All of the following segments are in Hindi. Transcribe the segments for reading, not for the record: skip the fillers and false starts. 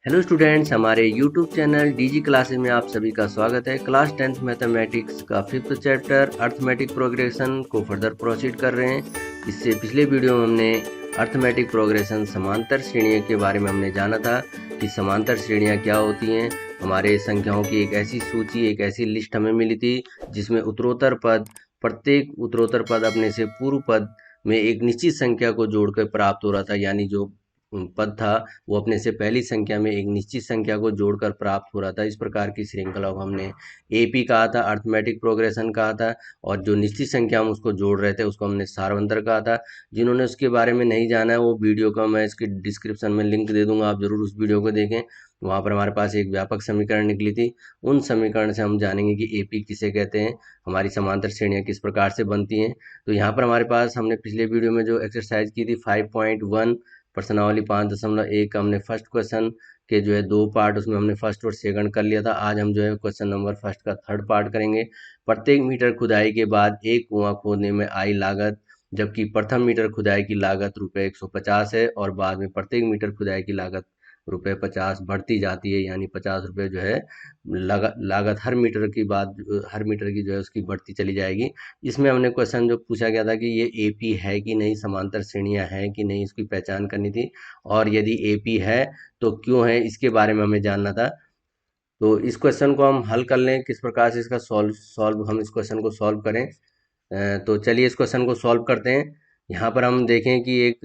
हेलो स्टूडेंट्स, हमारे यूट्यूब चैनल डीजी क्लासेस में आप सभी का स्वागत है। क्लास 10th मैथमेटिक्स का 5th चैप्टर अर्थमेटिक प्रोग्रेशन को फर्दर प्रोसीड कर रहे हैं। इससे पिछले वीडियो में हमने अर्थमेटिक प्रोग्रेशन समांतर श्रेणियों के बारे में हमने जाना था कि समांतर श्रेणियां क्या होती हैं। हमारे संख्याओं की एक ऐसी सूची, एक ऐसी लिस्ट हमें मिली थी जिसमें उत्तरोत्तर पद, प्रत्येक उत्तरोत्तर पद अपने से पूर्व पद में एक निश्चित संख्या को जोड़कर प्राप्त हो रहा था, यानी जो पद था वो अपने से पहली संख्या में एक निश्चित संख्या को जोड़कर प्राप्त हो रहा था। इस प्रकार की श्रृंखला को हमने एपी कहा था, अर्थमेटिक प्रोग्रेशन कहा था। और जो निश्चित संख्या हम उसको जोड़ रहे थे उसको हमने सारवंतर कहा था। जिन्होंने उसके बारे में नहीं जाना है वो वीडियो का मैं इसके डिस्क्रिप्शन में लिंक दे दूंगा, आप जरूर उस वीडियो को देखें। वहाँ पर हमारे पास एक व्यापक समीकरण निकली थी। उन समीकरण से हम जानेंगे कि एपी किसे कहते हैं, हमारी समांतर श्रेणियाँ किस प्रकार से बनती हैं। तो यहाँ पर हमारे पास हमने पिछले वीडियो में जो एक्सरसाइज की थी 5.1 प्रश्नावली 5.1 का हमने फर्स्ट क्वेश्चन के जो है 2 पार्ट, उसमें हमने फर्स्ट और सेकंड कर लिया था। आज हम जो है क्वेश्चन नंबर फर्स्ट का थर्ड पार्ट करेंगे। प्रत्येक मीटर खुदाई के बाद एक कुआं खोदने में आई लागत, जबकि प्रथम मीटर खुदाई की लागत रुपये 150 है और बाद में प्रत्येक मीटर खुदाई की लागत रुपये 50 बढ़ती जाती है, यानी 50 रुपये जो है लागत हर मीटर की जो है उसकी बढ़ती चली जाएगी। इसमें हमने क्वेश्चन जो पूछा गया था कि ये एपी है कि नहीं, समांतर श्रेणियां हैं कि नहीं, इसकी पहचान करनी थी। और यदि एपी है तो क्यों है, इसके बारे में हमें जानना था। तो इस क्वेश्चन को हम हल कर लें, किस प्रकार से इसका सॉल्व सॉल्व हम इस क्वेश्चन को सॉल्व करें। तो चलिए इस क्वेश्चन को सॉल्व करते हैं। यहाँ पर हम देखें कि एक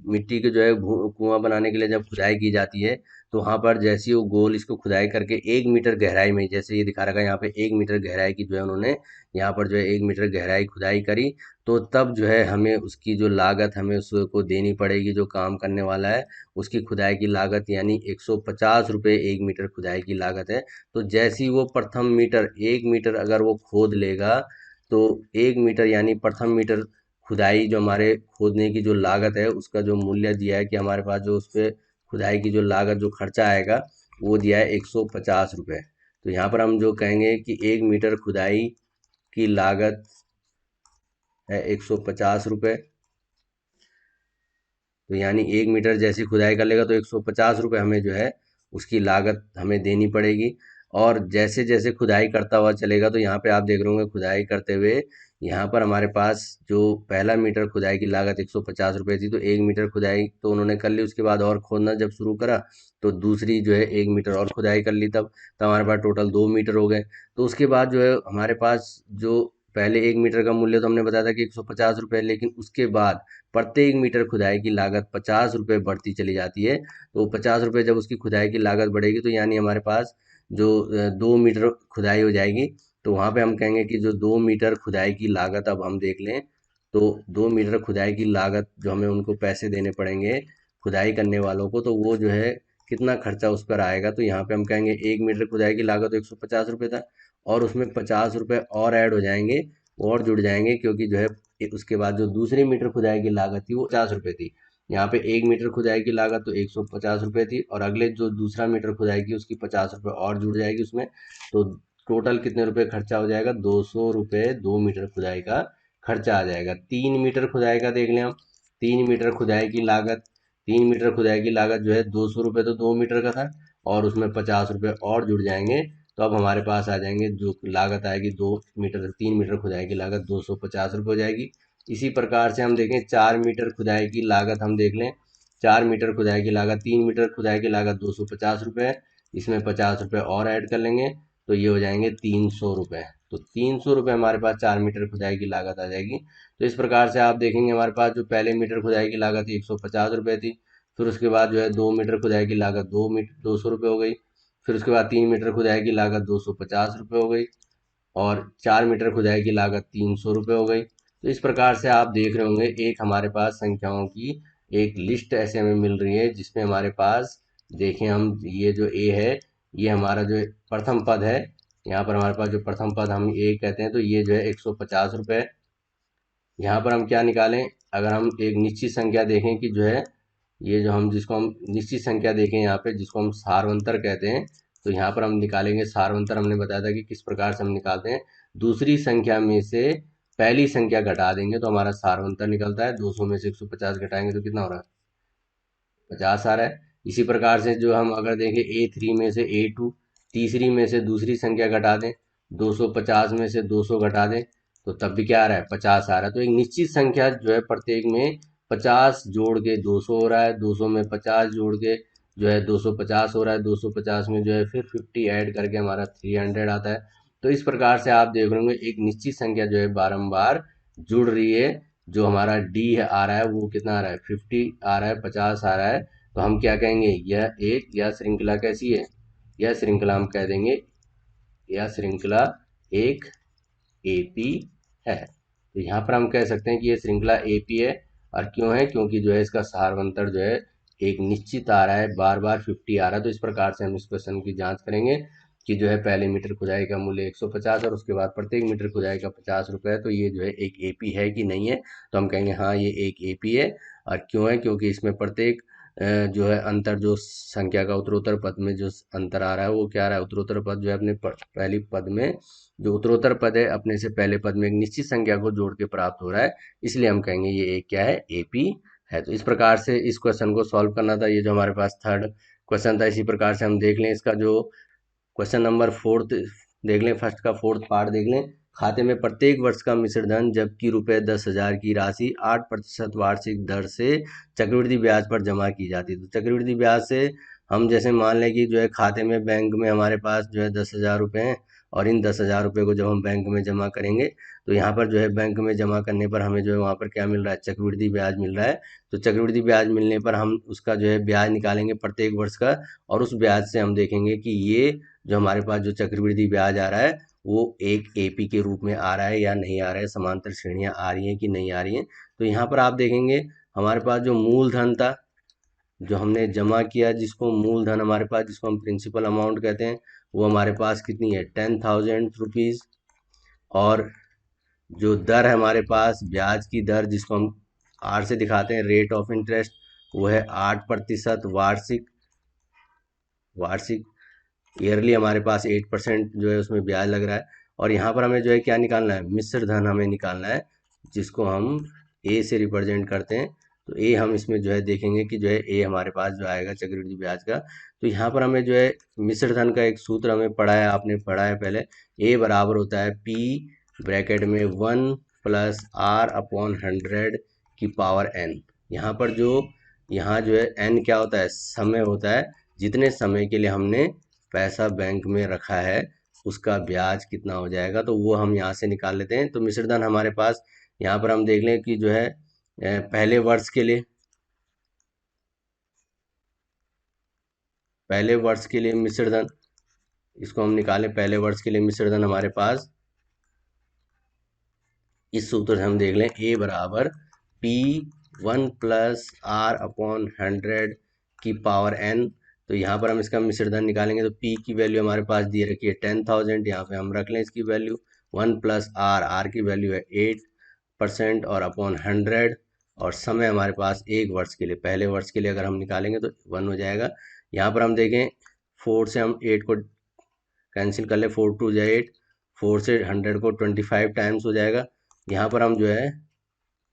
मिट्टी के जो है कुआं बनाने के लिए जब खुदाई की जाती है तो वहाँ पर जैसी वो गोल इसको खुदाई करके 1 मीटर गहराई में, जैसे ये दिखा रखा है यहाँ पे 1 मीटर गहराई की जो है उन्होंने यहाँ पर जो है 1 मीटर गहराई खुदाई करी। तो तब जो है हमें उसकी जो लागत हमें उसको देनी पड़ेगी, जो काम करने वाला है उसकी खुदाई की लागत, यानी 150 रुपये 1 मीटर खुदाई की लागत है। तो जैसी वो प्रथम मीटर 1 मीटर अगर वो खोद लेगा तो 1 मीटर यानी प्रथम मीटर खुदाई जो हमारे खोदने की जो लागत है उसका जो मूल्य दिया है कि हमारे पास जो उस पर खुदाई की जो लागत जो खर्चा आएगा वो दिया है 150 रुपये। तो यहाँ पर हम जो कहेंगे कि 1 मीटर खुदाई की लागत है 150 रुपये। तो यानी 1 मीटर जैसी खुदाई कर लेगा तो 150 रुपये हमें जो है उसकी लागत हमें देनी पड़ेगी। और जैसे जैसे खुदाई करता हुआ चलेगा तो यहाँ पे आप देख रहे होंगे खुदाई करते हुए यहाँ पर हमारे पास जो पहला मीटर खुदाई की लागत 150 रुपये थी, तो 1 मीटर खुदाई तो उन्होंने कर ली। उसके बाद और खोदना जब शुरू करा तो दूसरी जो है 1 मीटर और खुदाई कर ली, तब हमारे पास टोटल 2 मीटर हो गए। तो उसके बाद जो है हमारे पास जो पहले 1 मीटर का मूल्य तो हमने बताया था कि 150 रुपये, लेकिन उसके बाद प्रत्येक मीटर खुदाई की लागत 50 रुपये बढ़ती चली जाती है। तो 50 रुपये जब उसकी खुदाई की लागत बढ़ेगी तो यानी हमारे पास जो 2 मीटर खुदाई हो जाएगी। तो वहाँ पे हम कहेंगे कि जो 2 मीटर खुदाई की लागत, अब हम देख लें तो 2 मीटर खुदाई की लागत जो हमें उनको पैसे देने पड़ेंगे खुदाई करने वालों को, तो वो जो है कितना खर्चा उस पर आएगा। तो यहाँ पे हम कहेंगे 1 मीटर खुदाई की लागत तो 150 रुपये था और उसमें 50 रुपये और ऐड हो जाएंगे और जुड़ जाएंगे, क्योंकि जो है उसके बाद जो दूसरी मीटर खुदाई की लागत थी वो 50 रुपये थी। यहाँ पे 1 मीटर खुदाई की लागत तो 150 रुपये थी और अगले जो दूसरा मीटर खुदाई की उसकी 50 रुपये और जुड़ जाएगी उसमें। तो टोटल कितने रुपए खर्चा हो जाएगा, 200 रुपये 2 मीटर खुदाई का खर्चा आ जाएगा। 3 मीटर खुदाई का देख लें हम, 3 मीटर खुदाई की लागत, 3 मीटर खुदाई की लागत जो है 200 रुपये तो 2 मीटर का था और उसमें 50 रुपये और जुड़ जाएंगे। तो अब हमारे पास आ जाएंगे जो लागत आएगी 2 मीटर 3 मीटर खुदाई की लागत 250 रुपये हो जाएगी। इसी प्रकार से हम देखें 4 मीटर खुदाई की लागत, हम देख लें 4 मीटर खुदाई की लागत, 3 मीटर खुदाई की लागत 250 रुपये है, इसमें 50 रुपये और ऐड कर लेंगे तो ये हो जाएंगे 300 रुपये। तो 300 रुपये हमारे पास 4 मीटर खुदाई की लागत आ जाएगी। तो इस प्रकार से आप देखेंगे हमारे पास जो पहले मीटर खुदाई की लागत 150 रुपये थी, फिर उसके बाद जो है 2 मीटर खुदाई की लागत 200 रुपये हो गई, फिर उसके बाद 3 मीटर खुदाई की लागत 250 रुपये हो गई और 4 मीटर खुदाई की लागत 300 रुपये हो गई। तो इस प्रकार से आप देख रहे होंगे एक हमारे पास संख्याओं की एक लिस्ट ऐसे हमें मिल रही है जिसमें हमारे पास देखें हम ये जो ए है ये हमारा जो प्रथम पद है। यहाँ पर हमारे पास जो प्रथम पद हम ए कहते हैं, तो ये जो है 150 रुपये। यहाँ पर हम क्या निकालें, अगर हम एक निश्चित संख्या देखें कि जो है ये जो हम जिसको हम निश्चित संख्या देखें यहाँ पे जिसको हम सारवंतर कहते हैं, तो यहाँ पर हम निकालेंगे सारवंतर। हमने बताया था कि किस प्रकार से हम निकालते हैं, दूसरी संख्या में से पहली संख्या घटा देंगे तो हमारा सारवंतर निकलता है। 200 में से 150 घटाएंगे तो कितना हो रहा है, 50 आ रहा है। इसी प्रकार से जो हम अगर देखें A3 में से A2, तीसरी में से दूसरी संख्या घटा दें, 250 में से 200 घटा दें, तो तब भी क्या आ रहा है, 50 आ रहा है। तो एक निश्चित संख्या जो है प्रत्येक में 50 जोड़ के 200 हो रहा है, 200 में 50 जोड़ के जो है 250 हो रहा है, 250 में जो है फिर 50 ऐड करके हमारा 300 आता है। तो इस प्रकार से आप देख रहे होंगे एक निश्चित संख्या जो है बारंबार जुड़ रही है। जो हमारा डी है आ रहा है वो कितना आ रहा है, 50 आ रहा है, 50 आ रहा है। तो हम क्या कहेंगे, यह श्रृंखला कैसी है, यह श्रृंखला हम कह देंगे, यह श्रृंखला एक एपी है। तो यहाँ पर हम कह सकते हैं कि ये श्रृंखला एपी है। और क्यों है, क्योंकि जो है इसका सारवंतर जो है एक निश्चित आ रहा है, बार बार 50 आ रहा है। तो इस प्रकार से हम इस क्वेश्चन की जांच करेंगे कि जो है पहले मीटर खुदाई का मूल्य 150 और उसके बाद प्रत्येक मीटर खुदाई का 50 रुपये है, तो ये जो है एक एपी है कि नहीं है। तो हम कहेंगे हाँ ये एक एपी है। और क्यों है, क्योंकि इसमें प्रत्येक जो है अंतर, जो संख्या का उत्तरोत्तर पद में जो अंतर आ रहा है वो क्या आ रहा है, उत्तरोत्तर पद जो है अपने पहली पद में, जो उत्तरोत्तर पद है अपने से पहले पद में एक निश्चित संख्या को जोड़ के प्राप्त हो रहा है, इसलिए हम कहेंगे ये एक क्या है, एपी है। तो इस प्रकार से इस क्वेश्चन को सॉल्व करना था। ये जो हमारे पास थर्ड क्वेश्चन था, इसी प्रकार से हम देख लें इसका जो क्वेश्चन नंबर फोर्थ देख लें, फर्स्ट का फोर्थ पार्ट देख लें। खाते में प्रत्येक वर्ष का मिश्र धन जबकि रुपए 10,000 की राशि 8% वार्षिक दर से चक्रवृद्धि ब्याज पर जमा की जाती है। तो चक्रवृद्धि ब्याज से हम जैसे मान लें कि जो है खाते में बैंक में हमारे पास जो है 10,000 रुपये हैं, और इन 10,000 रुपये को जब हम बैंक में जमा करेंगे तो यहाँ पर जो है बैंक में जमा करने पर हमें जो है वहाँ पर क्या मिल रहा है, चक्रवृद्धि ब्याज मिल रहा है। तो चक्रवृद्धि ब्याज मिलने पर हम उसका जो है ब्याज निकालेंगे प्रत्येक वर्ष का, और उस ब्याज से हम देखेंगे कि ये जो हमारे पास जो चक्रवृद्धि ब्याज आ रहा है वो एक एपी के रूप में आ रहा है या नहीं आ रहा है, समांतर श्रेणियां आ रही हैं कि नहीं आ रही हैं। तो यहाँ पर आप देखेंगे हमारे पास जो मूलधन था, जो हमने जमा किया, जिसको मूलधन हमारे पास, जिसको हम प्रिंसिपल अमाउंट कहते हैं, वो हमारे पास कितनी है, 10,000 रुपीज़। और जो दर है हमारे पास, ब्याज की दर जिसको हम आर से दिखाते हैं, रेट ऑफ इंटरेस्ट, वो है 8% वार्षिक। वार्षिक ईयरली हमारे पास 8% जो है उसमें ब्याज लग रहा है। और यहाँ पर हमें जो है क्या निकालना है, मिश्र धन हमें निकालना है, जिसको हम ए से रिप्रेजेंट करते हैं। तो ए हम इसमें जो है देखेंगे कि जो है ए हमारे पास जो आएगा चक्रवृद्धि ब्याज का। तो यहाँ पर हमें जो है मिश्र धन का एक सूत्र हमें पढ़ा है, आपने पढ़ा है पहले, ए बराबर होता है पी ब्रैकेट में 1+r/100 की पावर n। यहाँ पर जो यहाँ जो है n क्या होता है, समय होता है, जितने समय के लिए हमने पैसा बैंक में रखा है उसका ब्याज कितना हो जाएगा, तो वो हम यहाँ से निकाल लेते हैं। तो मिश्रधन हमारे पास यहाँ पर हम देख लें कि जो है पहले वर्ष के लिए, पहले वर्ष के लिए मिश्रधन, इसको हम निकालें, पहले वर्ष के लिए मिश्रधन हमारे पास इस सूत्र से हम देख लें, ए बराबर पी 1+r/100 की पावर n। तो यहाँ पर हम इसका मिश्रधन निकालेंगे, तो p की वैल्यू हमारे पास दिए रखी है 10,000, यहाँ पे हम रख लें इसकी वैल्यू 1+r, r की वैल्यू है 8% और अपॉन 100, और समय हमारे पास एक वर्ष के लिए, पहले वर्ष के लिए अगर हम निकालेंगे तो 1 हो जाएगा। यहाँ पर हम देखें 4 से हम 8 को कैंसिल कर ले, 4 2 जा 8, 4 से 100 को 25 टाइम्स हो जाएगा। यहाँ पर हम जो है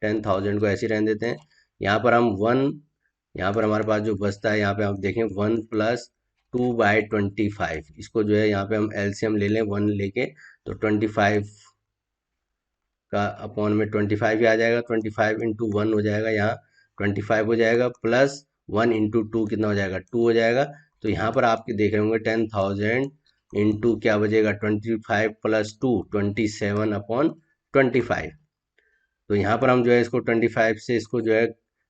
10,000 को ऐसे रहने देते हैं। यहाँ पर हम 1, यहाँ पर हमारे पास जो बचता है, यहाँ पे आप देखें 1+2/25, इसको जो है यहाँ पे हम एलसीएम ले लें 1 लेके, तो 25 का अपॉन में 25 ही आ जाएगा, 25 इंटू 1 हो जाएगा, यहाँ 25 हो जाएगा, प्लस 1 इंटू 2 कितना हो जाएगा, 2 हो जाएगा। तो यहाँ पर आपके देख रहे होंगे 10,000 इंटू क्या बचेगा, 25 + 2 27/25। तो यहाँ पर हम जो है इसको 25 से इसको जो है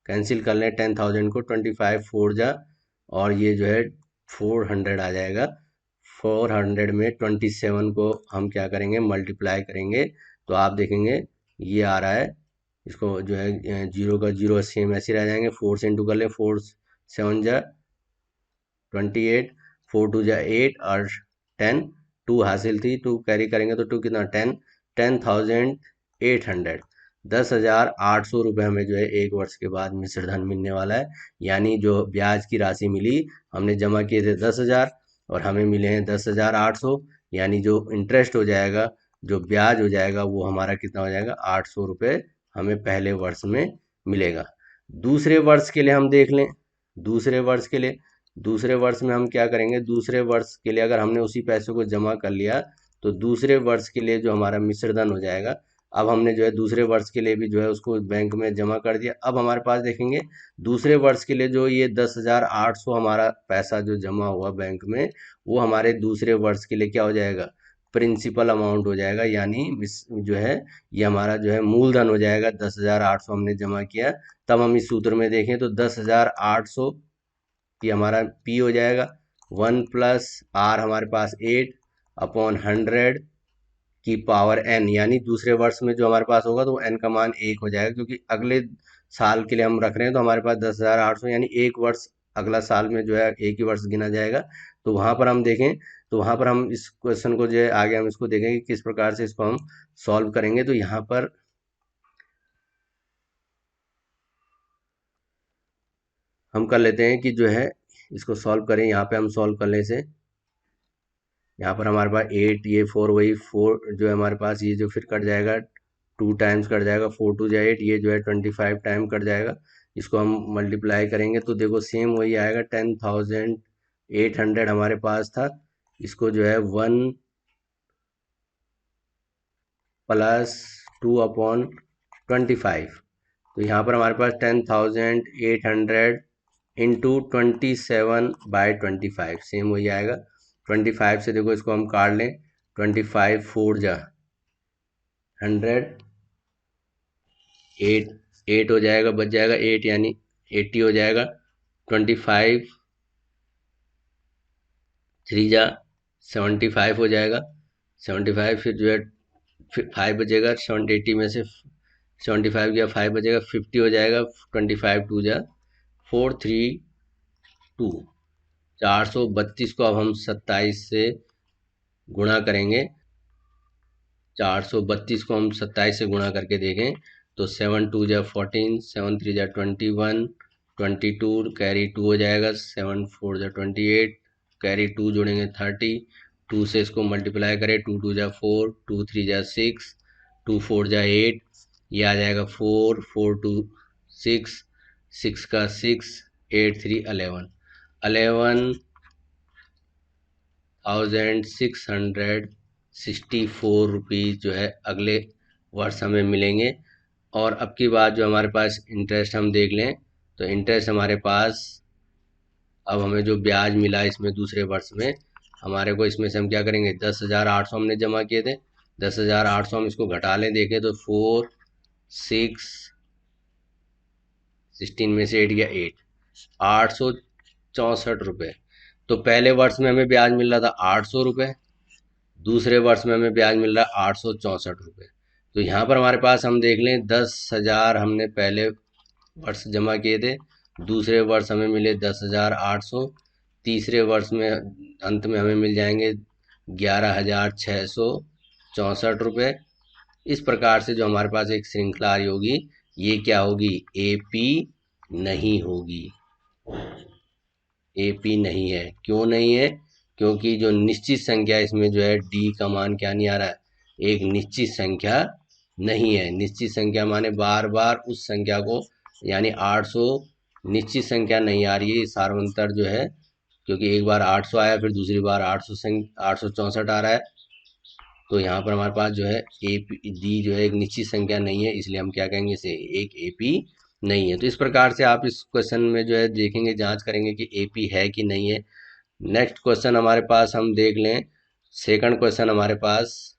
कैंसिल कर लें, 10,000 को 25 4 जा, और ये जो है 400 आ जाएगा। 400 में 27 को हम क्या करेंगे, मल्टीप्लाई करेंगे, तो आप देखेंगे ये आ रहा है, इसको जो है जीरो का जीरो सेम ऐसे रह जाएंगे, 4 से इंटू कर लें, 4 7 जा 28, 4 2 जा 8 और 10, 2 हासिल थी, 2 कैरी करेंगे तो 2 कितना 10, 10,800, 10,800 रुपये हमें जो है एक वर्ष के बाद मिश्र धन मिलने वाला है। यानी जो ब्याज की राशि मिली, हमने जमा किए थे 10,000 और हमें मिले हैं 10,800, यानी जो इंटरेस्ट हो जाएगा, जो ब्याज हो जाएगा वो हमारा कितना हो जाएगा, 800 रुपये हमें पहले वर्ष में मिलेगा। दूसरे वर्ष के लिए हम देख लें, दूसरे वर्ष के लिए, दूसरे वर्ष में हम क्या करेंगे, दूसरे वर्ष के लिए अगर हमने उसी पैसे को जमा कर लिया तो दूसरे वर्ष के लिए जो हमारा मिश्र धन हो जाएगा, अब हमने जो है दूसरे वर्ष के लिए भी जो है उसको बैंक में जमा कर दिया। अब हमारे पास देखेंगे दूसरे वर्ष के लिए जो ये 10,800 हमारा पैसा जो जमा हुआ बैंक में, वो हमारे दूसरे वर्ष के लिए क्या हो जाएगा, प्रिंसिपल अमाउंट हो जाएगा, यानी जो है ये हमारा जो है मूलधन हो जाएगा। 10,800 हमने जमा किया, तब हम इस सूत्र में देखें तो 10,800 ये हमारा पी हो जाएगा, 1 + r हमारे पास 8/100 की पावर n, यानी दूसरे वर्ष में जो हमारे पास होगा तो n का मान 1 हो जाएगा, क्योंकि अगले साल के लिए हम रख रहे हैं तो हमारे पास 10,800 यानी एक वर्ष अगला साल में जो है एक ही वर्ष गिना जाएगा। तो वहां पर हम देखें तो वहां पर हम इस क्वेश्चन को जो है आगे हम इसको देखेंगे किस प्रकार से इसको हम सॉल्व करेंगे। तो यहाँ पर हम कर लेते हैं कि जो है इसको सॉल्व करें, यहाँ पे हम सॉल्व करने से यहाँ पर हमारे पास 8, ये 4, वही 4 जो है हमारे पास, ये जो फिर कट जाएगा 2 टाइम्स कट जाएगा, 4×2 = 8, ये जो है 25 टाइम कट जाएगा। इसको हम मल्टीप्लाई करेंगे तो देखो सेम वही आएगा, 10,800 हमारे पास था, इसको जो है 1 + 2/25, तो यहाँ पर हमारे पास 10,800 इंटू 27/25 सेम वही आएगा। 25 से देखो इसको हम काट लें, 25 4 जा 100, 8 हो जाएगा, बच जाएगा 8 यानी 80 हो जाएगा। 25 3 जा 75 हो जाएगा, 75 फिर जो है फिर 5 बचेगा, 780 में से 75 गया 5 बचेगा, 50 हो जाएगा। 25 2 जा 432, 432 को अब हम 27 से गुणा करेंगे, 432 को हम 27 से गुणा करके देखें तो 7 2 जा 14, 7 3 जा 21, 22 कैरी 2 हो जाएगा, 7 4 जा 28, कैरी 2 जोड़ेंगे 30, 2 से इसको मल्टीप्लाई करें, 2 2 जा 4, 2 3 जा 6, 2 4 जा 8, ये आ जाएगा 4 4 2 6, 6 का 6, 8 3 11, 11,664 रुपीज़ जो है अगले वर्ष हमें मिलेंगे। और अब की बात जो हमारे पास इंटरेस्ट हम देख लें तो इंटरेस्ट हमारे पास अब हमें जो ब्याज मिला इसमें दूसरे वर्ष में, हमारे को इसमें से हम क्या करेंगे, 10,800 हमने जमा किए थे, 10,800 हम इसको घटा लें, देखें तो 4 6 16 में से 8 गया 864 रुपये। तो पहले वर्ष में हमें ब्याज मिल रहा था 800 रुपये, दूसरे वर्ष में हमें ब्याज मिल रहा है 864 रुपये। तो यहाँ पर हमारे पास हम देख लें 10,000 हमने पहले वर्ष जमा किए थे, दूसरे वर्ष हमें मिले 10,800, तीसरे वर्ष में अंत में हमें मिल जाएंगे 11,664 रुपये। इस प्रकार से जो हमारे पास एक श्रृंखला आ रही होगी, ये क्या होगी, एपी नहीं होगी, एपी नहीं है। क्यों नहीं है, क्योंकि जो निश्चित संख्या इसमें जो है डी का मान क्या नहीं आ रहा है, एक निश्चित संख्या नहीं है। निश्चित संख्या माने बार बार उस संख्या को, यानी 800 निश्चित संख्या नहीं आ रही है, सार्वंतर जो है, क्योंकि एक बार 800 आया फिर दूसरी बार 864 आ रहा है, तो यहाँ पर हमारे पास जो है एपी डी जो है एक निश्चित संख्या नहीं है, इसलिए हम क्या कहेंगे, इसे एक एपी नहीं है। तो इस प्रकार से आप इस क्वेश्चन में जो है देखेंगे, जांच करेंगे कि एपी है कि नहीं है। नेक्स्ट क्वेश्चन हमारे पास हम देख लें, सेकंड क्वेश्चन हमारे पास,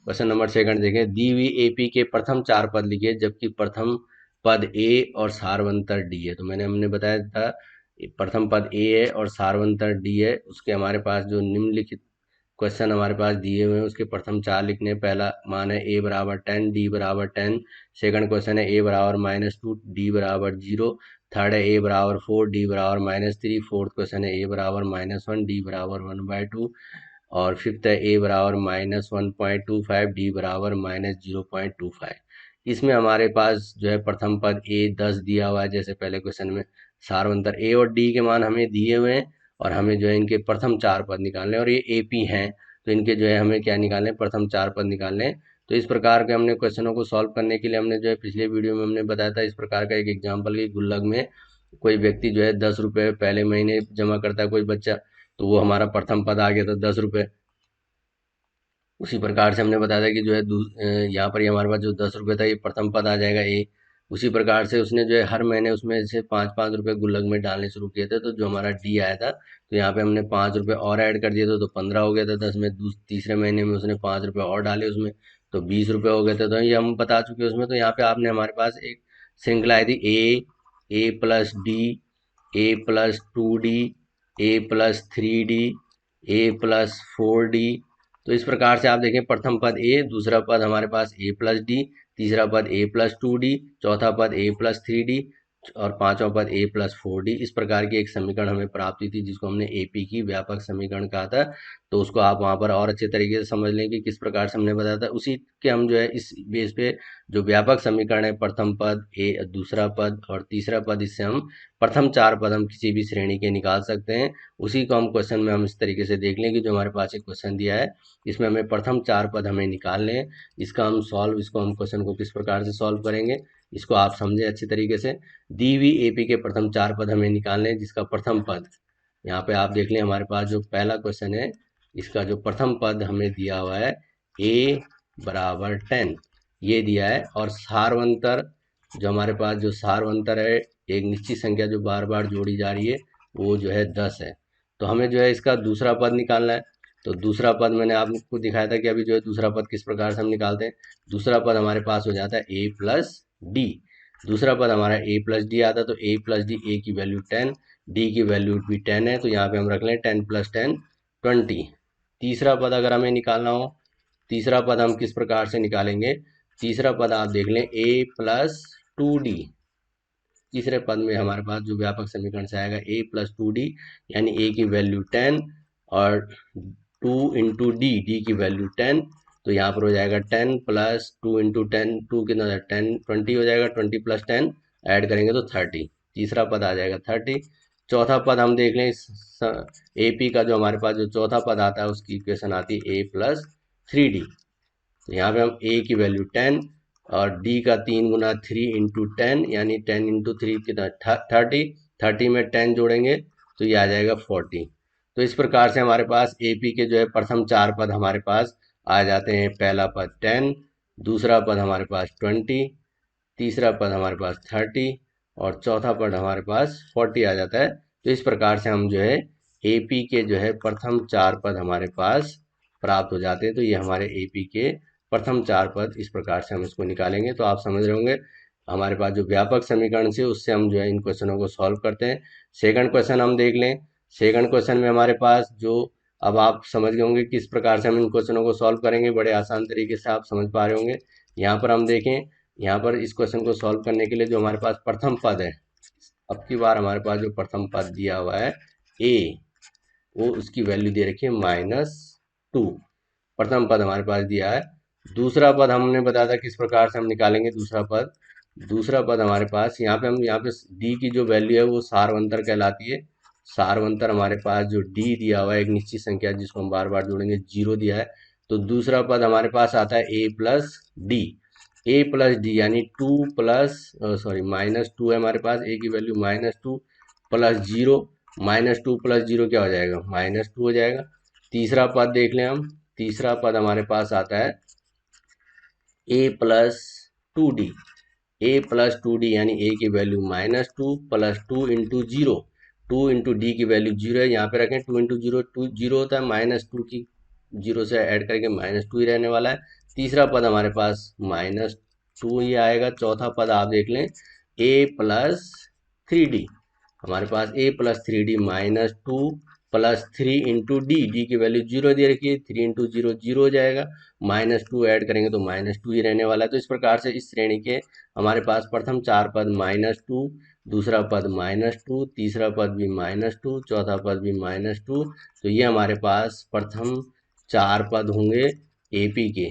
क्वेश्चन नंबर सेकंड देखें, दी हुई एपी के प्रथम 4 पद लिखिए जबकि प्रथम पद ए और सारवंतर डी है। तो हमने बताया था प्रथम पद ए है और सारवंतर डी है, उसके हमारे पास जो निम्नलिखित क्वेश्चन हमारे पास दिए हुए हैं उसके प्रथम 4 लिखने। पहला मान है a = 10, d = 10, सेकंड क्वेश्चन है a = -2, d = 0, थर्ड है a = 4, d = -3, फोर्थ क्वेश्चन है a = -1, d = 1/2, और फिफ्थ है a = -1.25, d = -0.25। इसमें हमारे पास जो है प्रथम पद a 10 दिया हुआ है, जैसे पहले क्वेश्चन में। सारवंतर a और d के मान हमें दिए हुए हैं और हमें जो है इनके प्रथम 4 पद निकालने, और ये एपी हैं तो इनके जो है हमें क्या निकालने, प्रथम 4 पद निकालने। तो इस प्रकार के हमने क्वेश्चनों को सॉल्व करने के लिए हमने जो है पिछले वीडियो में हमने बताया था इस प्रकार का एक एग्जाम्पल की गुल्लक में कोई व्यक्ति जो है 10 रुपये पहले महीने जमा करता है कोई बच्चा, तो वो हमारा प्रथम पद आ गया था 10 रुपये। उसी प्रकार से हमने बताया था कि जो है यहाँ पर ही हमारे पास जो 10 रुपये था ये प्रथम पद आ जाएगा ए। उसी प्रकार से उसने जो है हर महीने उसमें से 5-5 रुपये गुल्लक में डालने शुरू किए थे, तो जो हमारा डी आया था, तो यहाँ पे हमने 5 रुपये और ऐड कर दिए थे तो 15 हो गया था 10 में। तीसरे महीने में उसने 5 रुपये और डाले उसमें, तो 20 रुपये हो गए थे। तो ये हम बता चुके हैं उसमें। तो यहाँ पे आपने हमारे पास एक श्रृंखला आई थी ए plus D, A+2D, A+3D, A+4D। तो इस प्रकार से आप देखें प्रथम पद ए, दूसरा पद हमारे पास A+D, तीसरा पद A+2D, चौथा पद A+3D और पांचवा पद A+4D। इस प्रकार की एक समीकरण हमें प्राप्त हुई थी जिसको हमने एपी की व्यापक समीकरण कहा था। तो उसको आप वहां पर और अच्छे तरीके से समझ लें कि किस प्रकार से हमने बताया था। उसी के हम जो है इस बेस पे जो व्यापक समीकरण है प्रथम पद ए, दूसरा पद और तीसरा पद, इससे हम प्रथम 4 पद हम किसी भी श्रेणी के निकाल सकते हैं। उसी को हम क्वेश्चन में हम इस तरीके से देख लें कि जो हमारे पास एक क्वेश्चन दिया है इसमें हमें प्रथम 4 पद हमें निकालने हैं। इसको हम क्वेश्चन को किस प्रकार से सॉल्व करेंगे इसको आप समझे अच्छे तरीके से। दी हुई एपी के प्रथम 4 पद हमें निकालने हैं, जिसका प्रथम पद यहाँ पे आप देख लें हमारे पास जो पहला क्वेश्चन है इसका जो प्रथम पद हमें दिया हुआ है a बराबर 10 ये दिया है। और सारवंतर जो हमारे पास जो सारवंतर है एक निश्चित संख्या जो बार बार जोड़ी जा रही है वो जो है 10 है। तो हमें जो है इसका दूसरा पद निकालना है। तो दूसरा पद मैंने आपको दिखाया था कि अभी जो है दूसरा पद किस प्रकार से हम निकालते हैं। दूसरा पद हमारे पास हो जाता है A+D। दूसरा पद हमारा A+D आता है, तो A+D, A की वैल्यू 10, D की वैल्यू भी 10 है, तो यहाँ पे हम रख लें 10 + 10 20। तीसरा पद अगर हमें निकालना हो, तीसरा पद हम किस प्रकार से निकालेंगे। तीसरा पद आप देख लें A+2D। तीसरे पद में हमारे पास जो व्यापक समीकरण से आएगा A+2D, यानी A की वैल्यू 10 और 2 इंटू डी की वैल्यू 10। तो यहाँ पर हो जाएगा 10 + 2 इंटू 10, 2 कितना हो जाएगा 10, 20 हो जाएगा, 20 + 10 ऐड करेंगे तो 30। तीसरा पद आ जाएगा 30। चौथा पद हम देख लें एपी का जो हमारे पास जो चौथा पद आता है उसकी इक्वेशन आती है A+3D। तो यहाँ पे हम ए की वैल्यू 10 और डी का 3 गुना 3 इंटू 10, यानी 10 इंटू 3 कितना 30। 30 में 10 जोड़ेंगे तो ये आ जाएगा 40। तो इस प्रकार से हमारे पास एपी के जो है प्रथम 4 पद हमारे पास आ जाते हैं। पहला पद 10, दूसरा पद हमारे पास 20, तीसरा पद हमारे पास 30 और चौथा पद हमारे पास 40 आ जाता है। तो इस प्रकार से हम जो है एपी के जो है प्रथम 4 पद हमारे पास प्राप्त हो जाते हैं। तो ये हमारे एपी के प्रथम 4 पद, इस प्रकार से हम इसको निकालेंगे। तो आप समझ रहे होंगे हमारे पास जो व्यापक समीकरण से उससे हम जो है इन क्वेश्चनों को सॉल्व करते हैं। सेकंड क्वेश्चन हम देख लें। सेकंड क्वेश्चन में हमारे पास जो, अब आप समझ गए होंगे किस प्रकार से हम इन क्वेश्चनों को सॉल्व करेंगे, बड़े आसान तरीके से आप समझ पा रहे होंगे। यहाँ पर हम देखें, यहाँ पर इस क्वेश्चन को सॉल्व करने के लिए जो हमारे पास प्रथम पद है, अब की बार हमारे पास जो प्रथम पद दिया हुआ है a, वो उसकी वैल्यू दे रखी है -2। प्रथम पद हमारे पास दिया है। दूसरा पद हमने बताया था किस प्रकार से हम निकालेंगे दूसरा पद। दूसरा पद हमारे पास यहाँ पे डी की जो वैल्यू है वो सारवंतर कहलाती है। सारवंतर हमारे पास जो डी दिया हुआ है एक निश्चित संख्या जिसको हम बार बार जोड़ेंगे 0 दिया है। तो दूसरा पद हमारे पास आता है A+D। A+D यानी 2 प्लस सॉरी -2 है हमारे पास, ए की वैल्यू -2 + 0, -2 + 0 क्या हो जाएगा -2 हो जाएगा। तीसरा पद देख लें हम। तीसरा पद हमारे पास आता है A+2D। A+2D यानी a की वैल्यू -2 + 2 इंटू 0, 2 इंटू डी की वैल्यू 0 है, यहाँ पे रखें 2 इंटू 0, 2 0 होता है, -2 की 0 से ऐड करके -2 ही रहने वाला है। तीसरा पद हमारे पास -2 ही आएगा। चौथा पद आप देख लें A+3D। हमारे पास A+3D -2 + 3 इंटू डी की वैल्यू 0 दे रखी है, 3 इंटू 0 0 हो जाएगा, -2 ऐड करेंगे तो -2 ही रहने वाला है। तो इस प्रकार से इस श्रेणी के हमारे पास प्रथम 4 पद -2, दूसरा पद -2, तीसरा पद भी -2, चौथा पद भी -2। तो ये हमारे पास प्रथम 4 पद होंगे एपी के।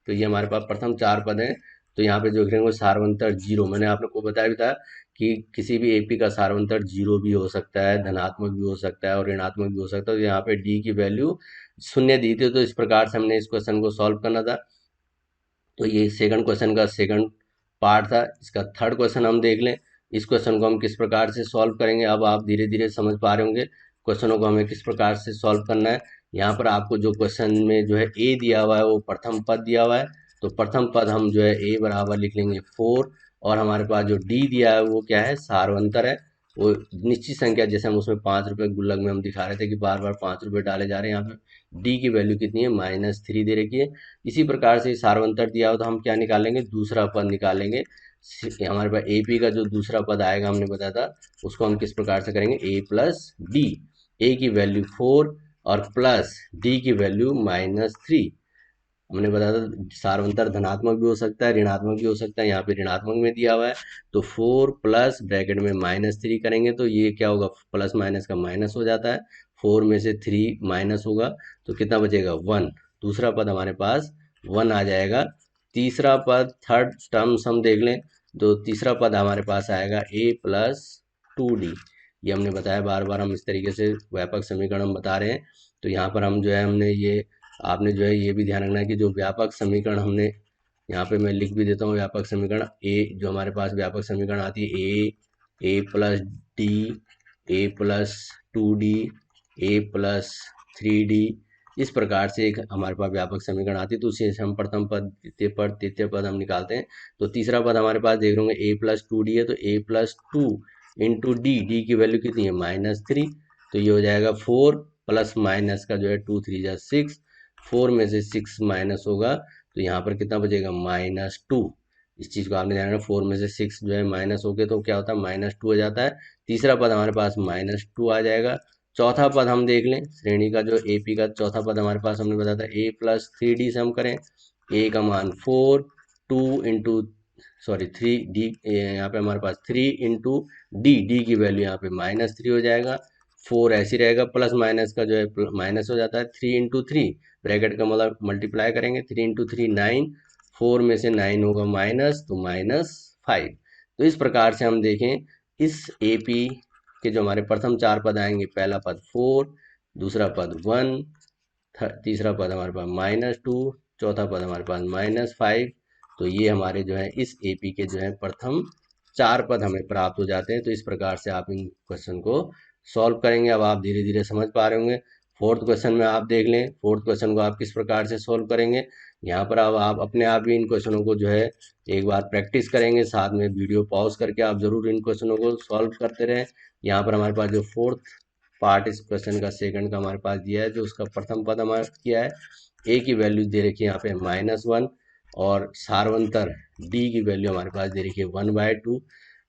तो ये हमारे पास प्रथम 4 पद हैं। तो यहाँ पे जो लिखेंगे सारवंतर 0, मैंने आप लोग को बताया भी था कि किसी भी एपी का सारवंतर 0 भी हो सकता है, धनात्मक भी हो सकता है और ऋणात्मक भी हो सकता है। तो यहाँ पे डी की वैल्यू 0 दी थी। तो इस प्रकार से हमने इस क्वेश्चन को सॉल्व करना था। तो ये सेकंड क्वेश्चन का सेकंड पार्ट था। इसका थर्ड क्वेश्चन हम देख लें। इस क्वेश्चन को हम किस प्रकार से सॉल्व करेंगे, अब आप धीरे धीरे समझ पा रहे होंगे क्वेश्चनों को हमें किस प्रकार से सॉल्व करना है। यहाँ पर आपको जो क्वेश्चन में जो है ए दिया हुआ है वो प्रथम पद दिया हुआ है, तो प्रथम पद हम जो है ए बराबर लिख लेंगे 4, और हमारे पास जो डी दिया है वो क्या है, सारवंतर है। वो निश्चित संख्या, जैसे हम उसमें 5 रुपये गुल्लक में हम दिखा रहे थे कि बार बार 5 रुपये डाले जा रहे हैं, यहाँ पे डी की वैल्यू कितनी है, -3 दे रखी है। इसी प्रकार से सारवंतर दिया हो तो हम क्या निकालेंगे, दूसरा पद निकालेंगे। हमारे पास एपी का जो दूसरा पद आएगा हमने बताया था, उसको हम किस प्रकार से करेंगे, ए प्लस डी, ए की वैल्यू 4 और प्लस डी की वैल्यू -3। हमने बताया था सारवंतर धनात्मक भी हो सकता है, ऋणात्मक भी हो सकता है, यहाँ पे ऋणात्मक में दिया हुआ है। तो 4 प्लस ब्रैकेट में -3 करेंगे तो ये क्या होगा, प्लस माइनस का माइनस हो जाता है, 4 में से 3 माइनस होगा तो कितना बचेगा, 1। दूसरा पद हमारे पास 1 आ जाएगा। तीसरा पद, थर्ड टर्म्स हम देख लें, तो तीसरा पद हमारे पास आएगा a प्लस 2d। ये हमने बताया, बार बार हम इस तरीके से व्यापक समीकरण हम बता रहे हैं। तो यहाँ पर हम जो है हमने ये, आपने जो है ये भी ध्यान रखना है कि जो व्यापक समीकरण हमने यहाँ पे मैं लिख भी देता हूँ, व्यापक समीकरण ए, जो हमारे पास व्यापक समीकरण आती है ए प्लस डी, ए प्लस 2d, ए प्लस 3d, इस प्रकार से एक हमारे पास व्यापक समीकरण आती है। तो उसी से हम प्रथम पद, द्वितीय पद, तृतीय पद हम निकालते हैं। तो तीसरा पद हमारे पास देख रहे होंगे a+2d है, तो a+2 इंटू डी, डी की वैल्यू कितनी है, -3। तो ये हो जाएगा 4 प्लस माइनस का जो है 2 3 जा 6, 4 में से 6 माइनस होगा तो यहाँ पर कितना बचेगा, -2। इस चीज़ को आपने ध्यान रखना, 4 में से 6 जो है माइनस हो गए तो क्या होता है, -2 हो जाता है। तीसरा पद हमारे पास -2 आ जाएगा। चौथा पद हम देख लें, श्रेणी का जो एपी का चौथा पद हमारे पास हमने बताया था a+3d से हम करें, a का मान 4, 2 इंटू, सॉरी 3d, यहाँ पे हमारे पास 3 इंटू डी, डी की वैल्यू यहाँ पे -3 हो जाएगा। 4 ऐसे रहेगा, प्लस माइनस का जो है माइनस हो जाता है, 3 इंटू 3, ब्रैकेट का मतलब मल्टीप्लाई करेंगे, 3 इंटू 3 9, 4 में से 9 होगा माइनस, तो -5। तो इस प्रकार से हम देखें, इस एपी के जो हमारे प्रथम 4 पद आएंगे, पहला पद 4, दूसरा पद 1, तीसरा पद हमारे पास -2, चौथा पद हमारे पास -5। तो ये हमारे जो है इस एपी के जो है प्रथम 4 पद हमें प्राप्त हो जाते हैं। तो इस प्रकार से आप इन क्वेश्चन को सॉल्व करेंगे। अब आप धीरे धीरे समझ पा रहे होंगे। फोर्थ क्वेश्चन में आप देख लें, फोर्थ क्वेश्चन को आप किस प्रकार से सॉल्व करेंगे। यहाँ पर अब आप अपने आप ही इन क्वेश्चनों को जो है एक बार प्रैक्टिस करेंगे, साथ में वीडियो पॉज करके आप जरूर इन क्वेश्चनों को सॉल्व करते रहें। यहाँ पर हमारे पास जो फोर्थ पार्ट इस क्वेश्चन का सेकंड का हमारे पास दिया है, जो उसका प्रथम पद हमारे किया है, ए की वैल्यू दे रखी है यहाँ पे -1, और सारवंतर डी की वैल्यू हमारे पास दे रखी है 1/2।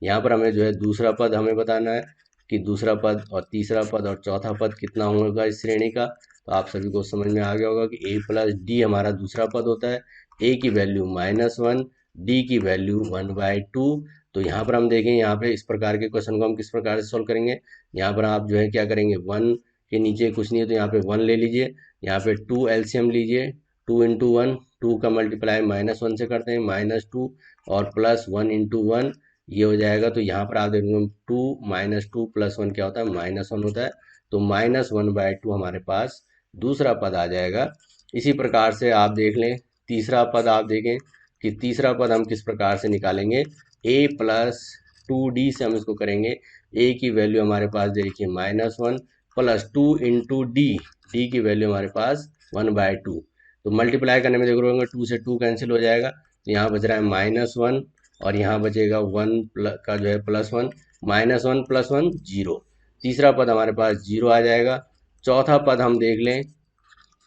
यहाँ पर हमें जो है दूसरा पद हमें बताना है कि दूसरा पद और तीसरा पद और चौथा पद कितना होगा इस श्रेणी का। तो आप सभी को समझ में आ गया होगा कि a प्लस डी हमारा दूसरा पद होता है, a की वैल्यू -1, डी की वैल्यू 1/2। तो यहाँ पर हम देखें, यहाँ पे इस प्रकार के क्वेश्चन को हम किस प्रकार से सोल्व करेंगे। यहाँ पर आप जो है क्या करेंगे, 1 के नीचे कुछ नहीं है तो यहाँ पे 1 ले लीजिए, यहाँ पे 2 एलसीएम लीजिए, 2 इंटू 1, 2 का मल्टीप्लाई -1 से करते हैं, -2 और +1 इंटू 1, ये हो जाएगा। तो यहाँ पर आप देखोगे 2 -2 +1 क्या होता है, -1 होता है। तो -1/2 हमारे पास दूसरा पद आ जाएगा। इसी प्रकार से आप देख लें, तीसरा पद आप देखें कि तीसरा पद हम किस प्रकार से निकालेंगे, a+2d से हम इसको करेंगे। a की वैल्यू हमारे पास दे रखी है -1 +2 इंटू डी, डी की वैल्यू हमारे पास 1/2। तो मल्टीप्लाई करने में देख रहे होंगे 2 से 2 कैंसिल हो जाएगा, तो यहाँ बच रहा है -1 और यहाँ बचेगा 1 का जो है +1, -1 +1 0। तीसरा पद हमारे पास 0 आ जाएगा। चौथा पद हम देख लें,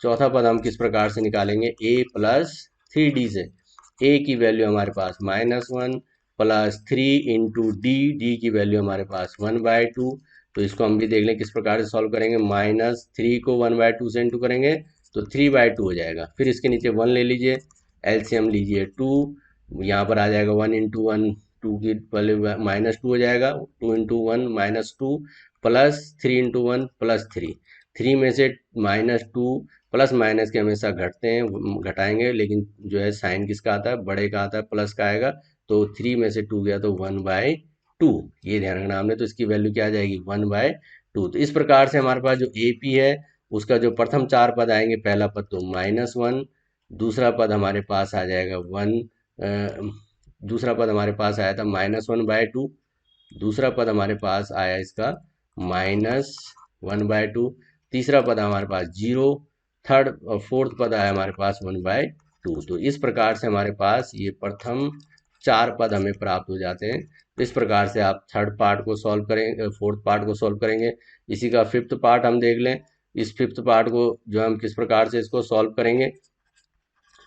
चौथा पद हम किस प्रकार से निकालेंगे, a+3d से। a की वैल्यू हमारे पास -1 +3 इंटू डी, डी की वैल्यू हमारे पास 1/2। तो इसको हम भी देख लें किस प्रकार से सॉल्व करेंगे, -3 को 1/2 से इंटू करेंगे तो 3/2 हो जाएगा। फिर इसके नीचे 1 ले लीजिए, एलसीएम लीजिए 2, यहाँ पर आ जाएगा 1 इंटू 1, 2 की वैल्यू -2 हो जाएगा, 2 इंटू 1 -2 +3 इंटू 1 +3, 3 में से -2, प्लस माइनस के हमेशा घटते हैं, घटाएंगे, लेकिन जो है साइन किसका आता है, बड़े का आता है, प्लस का आएगा। तो 3 में से 2 गया तो 1/2, ये ध्यान रखना हमने। तो इसकी वैल्यू क्या आ जाएगी, 1/2। तो इस प्रकार से हमारे पास जो एपी है उसका जो प्रथम 4 पद आएंगे, पहला पद तो -1, दूसरा पद हमारे पास आ जाएगा दूसरा पद हमारे पास आया था -1/2। दूसरा पद हमारे पास आया इसका -1/2। तीसरा पद हमारे पास 0। थर्ड और फोर्थ पद आया हमारे पास 1/2। तो इस प्रकार से हमारे पास ये प्रथम 4 पद हमें प्राप्त हो जाते हैं। तो इस प्रकार से आप थर्ड पार्ट को सॉल्व करेंगे, फोर्थ पार्ट को सॉल्व करेंगे। इसी का फिफ्थ पार्ट हम देख लें। इस फिफ्थ पार्ट को जो हम किस प्रकार से इसको सॉल्व करेंगे,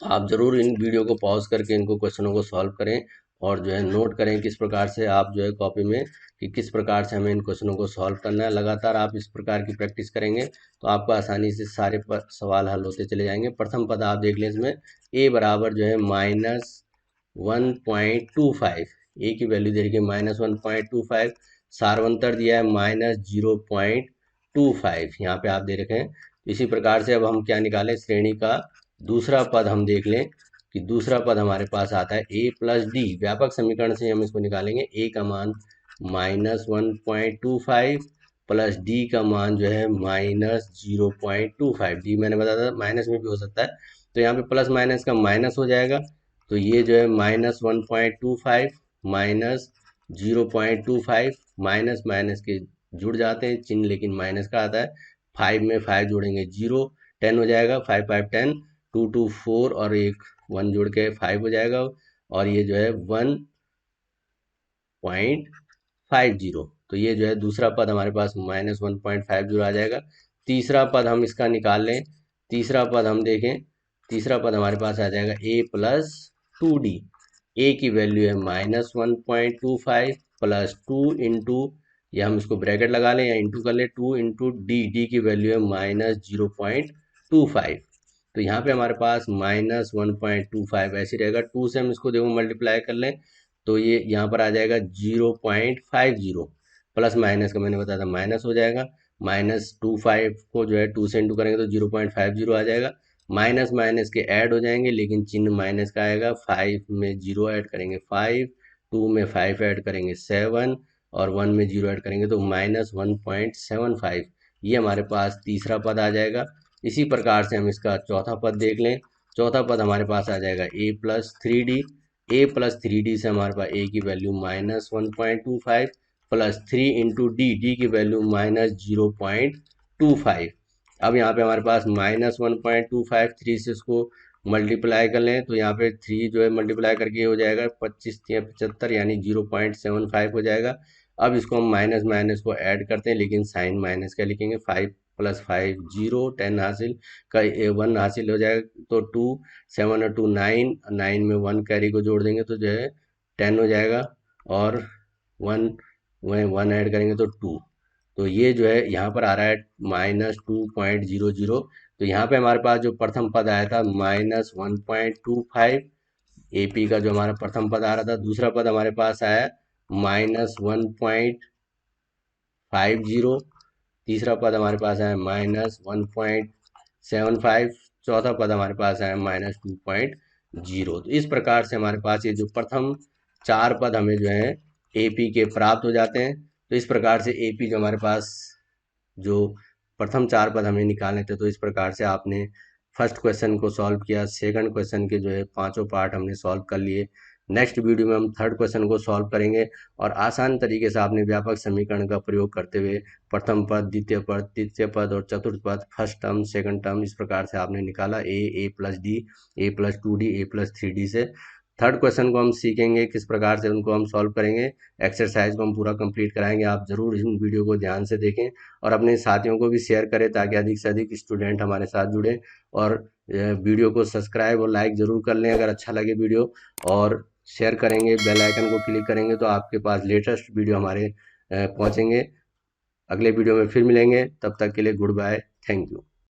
आप ज़रूर इन वीडियो को पॉज करके इनको क्वेश्चनों को सॉल्व करें और जो है नोट करें किस प्रकार से आप जो है कॉपी में कि किस प्रकार से हमें इन क्वेश्चनों को सॉल्व करना है। लगातार आप इस प्रकार की प्रैक्टिस करेंगे तो आपको आसानी से सारे सवाल हल होते चले जाएंगे। प्रथम पद आप देख लें, इसमें a बराबर जो है -1.25, ए की वैल्यू दे रखी है -1.25, सारवंतर दिया है -0.25, यहाँ पे आप दे रखे हैं। इसी प्रकार से अब हम क्या निकालें, श्रेणी का दूसरा पद हम देख लें कि दूसरा पद हमारे पास आता है a प्लस डी। व्यापक समीकरण से हम इसको निकालेंगे। a का मान -1.25 प्लस डी का मान जो है -0.25। डी मैंने बताया था माइनस में भी हो सकता है, तो यहाँ पे प्लस माइनस का माइनस हो जाएगा। तो ये जो है -1.25 -0.25, माइनस माइनस के जुड़ जाते हैं चिन्ह, लेकिन माइनस का आता है। 5 में 5 जोड़ेंगे 0, 10 हो जाएगा। 5 5 10, 2 2 4 और एक 1 जोड़ के 5 हो जाएगा। और ये जो है 1.50। तो ये जो है दूसरा पद हमारे पास -1.50 आ जाएगा। तीसरा पद हम इसका निकाल लें। तीसरा पद हम देखें, तीसरा पद हमारे पास आ जाएगा a प्लस 2d। ए की वैल्यू है -1.25 प्लस 2 इंटू, या हम इसको ब्रैकेट लगा लें या इंटू कर लें, 2 इंटू डी। डी की वैल्यू है -0.25। तो यहाँ पे हमारे पास -1.25 ऐसे रहेगा। 2 से हम इसको देखो मल्टीप्लाई कर लें तो ये यहाँ पर आ जाएगा 0.50। प्लस माइनस का मैंने बताया था माइनस हो जाएगा। -25 को जो है 2 से इंटू करेंगे तो 0.50 आ जाएगा। माइनस माइनस के ऐड हो जाएंगे, लेकिन चिन्ह माइनस का आएगा। 5 में 0 ऐड करेंगे 5, 2 में 5 ऐड करेंगे 7 और 1 में 0 ऐड करेंगे तो -1.75। ये हमारे पास तीसरा पद आ जाएगा। इसी प्रकार से हम इसका चौथा पद देख लें। चौथा पद हमारे पास आ जाएगा a plus 3d। a plus 3d से हमारे पास a की value -1.25 plus 3 into D. D की वैल्यू -0.25। अब यहाँ पे हमारे पास -1.25, 3 से इसको मल्टीप्लाई कर लें तो यहाँ पे 3 जो है मल्टीप्लाई करके हो जाएगा 25 या 75, यानी 0.75 हो जाएगा। अब इसको हम माइनस माइनस को ऐड करते हैं, लेकिन साइन माइनस का लिखेंगे। 5 प्लस 5 0, 10 हासिल का 1 हासिल हो जाएगा तो 2, 7 और 2 9, 9 में 1 कैरी को जोड़ देंगे तो जो है 10 हो जाएगा। और 1 1 ऐड करेंगे तो 2। तो ये जो है यहाँ पर आ रहा है -2.00। तो यहाँ पे हमारे पास जो प्रथम पद आया था -1.25, एपी का जो हमारा प्रथम पद आ रहा था। दूसरा पद हमारे पास आया -1.50। तीसरा पद हमारे पास आया -1.75। चौथा पद हमारे पास आया -2.0। तो इस प्रकार से हमारे पास ये जो प्रथम 4 पद हमें जो है एपी के प्राप्त हो जाते हैं। तो इस प्रकार से एपी जो हमारे पास जो प्रथम 4 पद हमें निकालने थे, तो इस प्रकार से आपने फर्स्ट क्वेश्चन को सॉल्व किया। सेकंड क्वेश्चन के जो है पांचों पार्ट हमने सॉल्व कर लिए। नेक्स्ट वीडियो में हम थर्ड क्वेश्चन को सॉल्व करेंगे और आसान तरीके से आपने व्यापक समीकरण का प्रयोग करते हुए प्रथम पद, द्वितीय पद, तृतीय पद और चतुर्थ पद, फर्स्ट टर्म, सेकंड टर्म, इस प्रकार से आपने निकाला। A plus D, a plus 2d, a plus 3d से। थर्ड क्वेश्चन को हम सीखेंगे किस प्रकार से उनको हम सॉल्व करेंगे। एक्सरसाइज को हम पूरा कंप्लीट कराएंगे। आप जरूर इन वीडियो को ध्यान से देखें और अपने साथियों को भी शेयर करें ताकि अधिक से अधिक स्टूडेंट हमारे साथ जुड़े। और वीडियो को सब्सक्राइब और लाइक ज़रूर कर लें अगर अच्छा लगे वीडियो, और शेयर करेंगे, बेल आइकन को क्लिक करेंगे तो आपके पास लेटेस्ट वीडियो हमारे पहुंचेंगे। अगले वीडियो में फिर मिलेंगे, तब तक के लिए गुड बाय, थैंक यू।